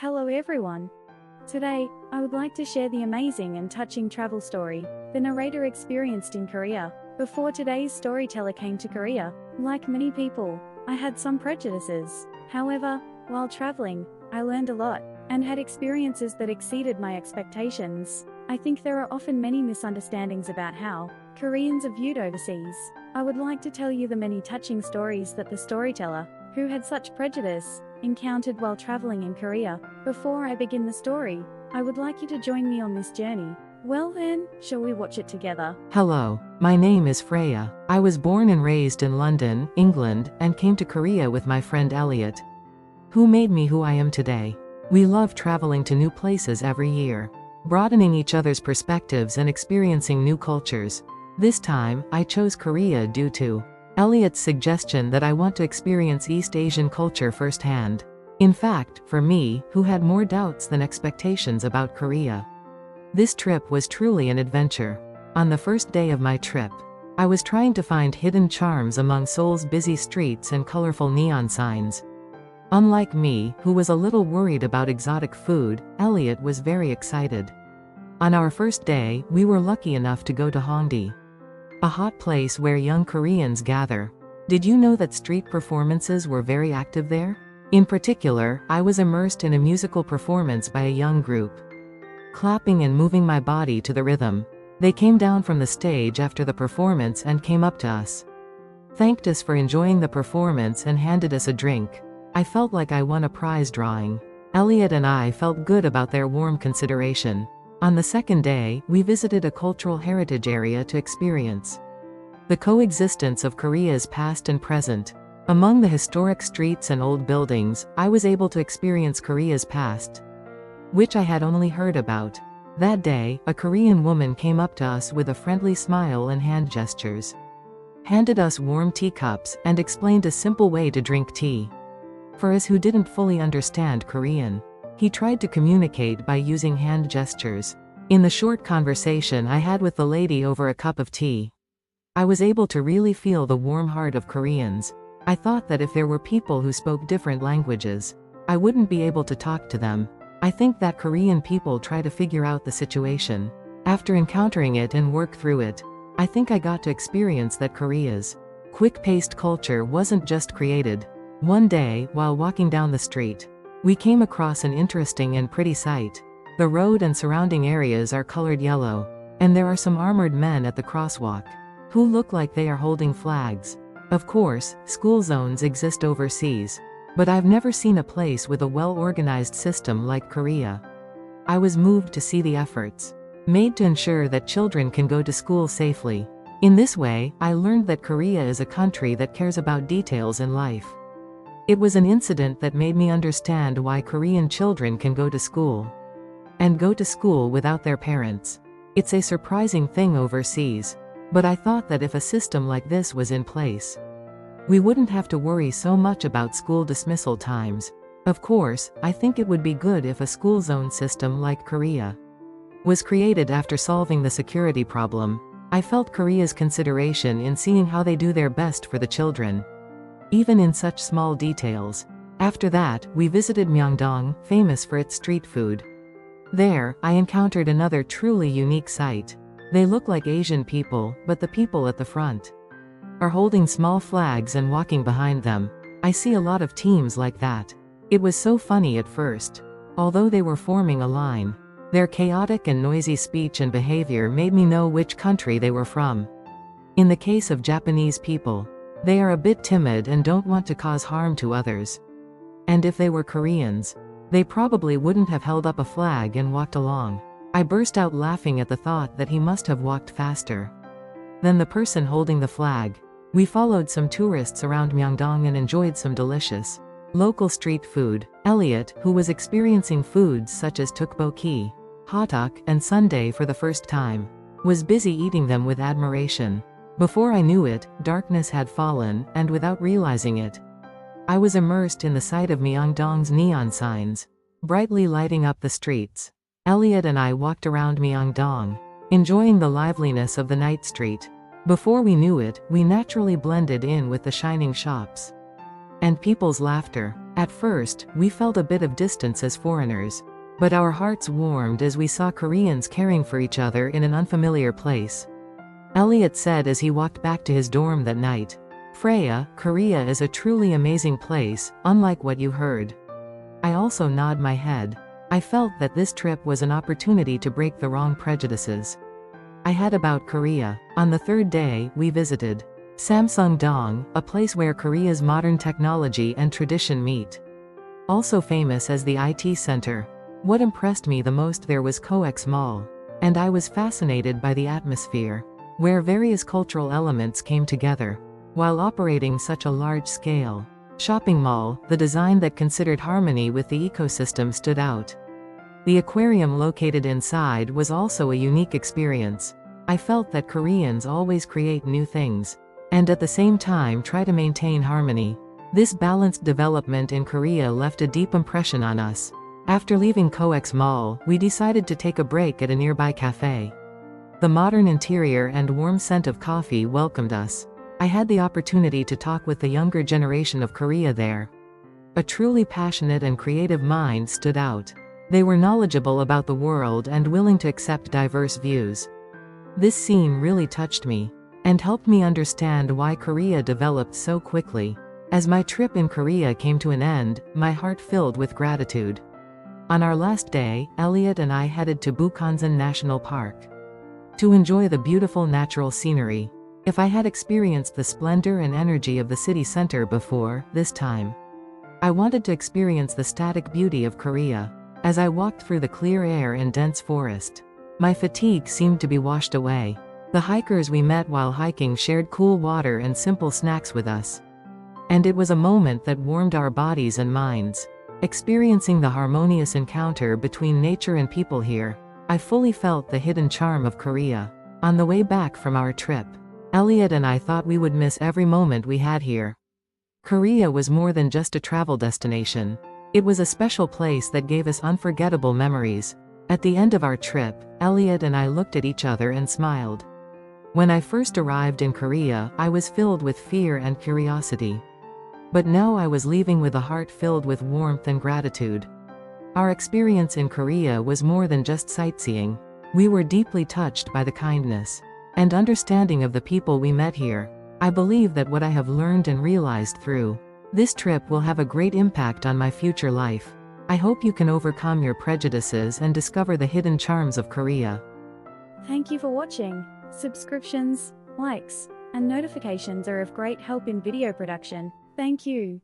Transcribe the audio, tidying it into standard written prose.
Hello everyone. Today, I would like to share the amazing and touching travel story the narrator experienced in Korea. Before today's storyteller came to Korea, like many people, I had some prejudices. However, while traveling, I learned a lot and had experiences that exceeded my expectations. I think there are often many misunderstandings about how Koreans are viewed overseas. I would like to tell you the many touching stories that the storyteller, who had such prejudice, encountered while traveling in Korea. Before I begin the story, I would like you to join me on this journey. Well then, shall we watch it together? Hello, my name is Freya. I was born and raised in London, England, and came to Korea with my friend Elliot, who made me who I am today. We love traveling to new places every year, broadening each other's perspectives and experiencing new cultures. This time, I chose Korea due to Elliot's suggestion that I want to experience East Asian culture firsthand. In fact, for me, who had more doubts than expectations about Korea, this trip was truly an adventure. On the first day of my trip, I was trying to find hidden charms among Seoul's busy streets and colorful neon signs. Unlike me, who was a little worried about exotic food, Elliot was very excited. On our first day, we were lucky enough to go to Hongdae, a hot place where young Koreans gather. Did you know that street performances were very active there? In particular, I was immersed in a musical performance by a young group, clapping and moving my body to the rhythm. They came down from the stage after the performance and came up to us, thanked us for enjoying the performance and handed us a drink. I felt like I won a prize drawing. Elliot and I felt good about their warm consideration. On the second day, we visited a cultural heritage area to experience the coexistence of Korea's past and present. Among the historic streets and old buildings, I was able to experience Korea's past, which I had only heard about. That day, a Korean woman came up to us with a friendly smile and hand gestures, handed us warm teacups, and explained a simple way to drink tea. For us who didn't fully understand Korean, he tried to communicate by using hand gestures. In the short conversation I had with the lady over a cup of tea, I was able to really feel the warm heart of Koreans. I thought that if there were people who spoke different languages, I wouldn't be able to talk to them. I think that Korean people try to figure out the situation. After encountering it and work through it, I think I got to experience that Korea's quick-paced culture wasn't just created. One day, while walking down the street, we came across an interesting and pretty sight. The road and surrounding areas are colored yellow, and there are some armored men at the crosswalk, who look like they are holding flags. Of course, school zones exist overseas, but I've never seen a place with a well-organized system like Korea. I was moved to see the efforts made to ensure that children can go to school safely. In this way, I learned that Korea is a country that cares about details in life. It was an incident that made me understand why Korean children can go to school without their parents. It's a surprising thing overseas, but I thought that if a system like this was in place, we wouldn't have to worry so much about school dismissal times. Of course, I think it would be good if a school zone system like Korea was created after solving the security problem. I felt Korea's consideration in seeing how they do their best for the children, even in such small details. After that, we visited Myeongdong, famous for its street food. There, I encountered another truly unique sight. They look like Asian people, but the people at the front are holding small flags and walking behind them. I see a lot of teams like that. It was so funny at first. Although they were forming a line, their chaotic and noisy speech and behavior made me know which country they were from. In the case of Japanese people, they are a bit timid and don't want to cause harm to others. And if they were Koreans, they probably wouldn't have held up a flag and walked along. I burst out laughing at the thought that he must have walked faster than the person holding the flag. We followed some tourists around Myeongdong and enjoyed some delicious local street food. Elliot, who was experiencing foods such as tteokbokki, hotteok, and sundae for the first time, was busy eating them with admiration. Before I knew it, darkness had fallen, and without realizing it, I was immersed in the sight of Myeongdong's neon signs, brightly lighting up the streets. Elliot and I walked around Myeongdong, enjoying the liveliness of the night street. Before we knew it, we naturally blended in with the shining shops. and people's laughter. At first, we felt a bit of distance as foreigners. But our hearts warmed as we saw Koreans caring for each other in an unfamiliar place. Elliot said as he walked back to his dorm that night, "Freya, Korea is a truly amazing place, unlike what you heard." I also nod my head. I felt that this trip was an opportunity to break the wrong prejudices I had about Korea. On the third day, we visited Samsung-dong, a place where Korea's modern technology and tradition meet. Also famous as the IT center. What impressed me the most there was COEX Mall. And I was fascinated by the atmosphere, where various cultural elements came together. While operating such a large-scale shopping mall, the design that considered harmony with the ecosystem stood out. The aquarium located inside was also a unique experience. I felt that Koreans always create new things, and at the same time try to maintain harmony. This balanced development in Korea left a deep impression on us. After leaving COEX Mall, we decided to take a break at a nearby cafe. The modern interior and warm scent of coffee welcomed us. I had the opportunity to talk with the younger generation of Korea there. A truly passionate and creative mind stood out. They were knowledgeable about the world and willing to accept diverse views. This scene really touched me, and helped me understand why Korea developed so quickly. As my trip in Korea came to an end, my heart filled with gratitude. On our last day, Elliot and I headed to Bukhansan National Park to enjoy the beautiful natural scenery. If I had experienced the splendor and energy of the city center before, this time, I wanted to experience the static beauty of Korea. As I walked through the clear air and dense forest, my fatigue seemed to be washed away. The hikers we met while hiking shared cool water and simple snacks with us. And it was a moment that warmed our bodies and minds. Experiencing the harmonious encounter between nature and people here, I fully felt the hidden charm of Korea. On the way back from our trip, Elliot and I thought we would miss every moment we had here. Korea was more than just a travel destination. It was a special place that gave us unforgettable memories. At the end of our trip, Elliot and I looked at each other and smiled. When I first arrived in Korea, I was filled with fear and curiosity. But now I was leaving with a heart filled with warmth and gratitude. Our experience in Korea was more than just sightseeing. We were deeply touched by the kindness and understanding of the people we met here. I believe that what I have learned and realized through this trip will have a great impact on my future life. I hope you can overcome your prejudices and discover the hidden charms of Korea. Thank you for watching. Subscriptions, likes, and notifications are of great help in video production. Thank you.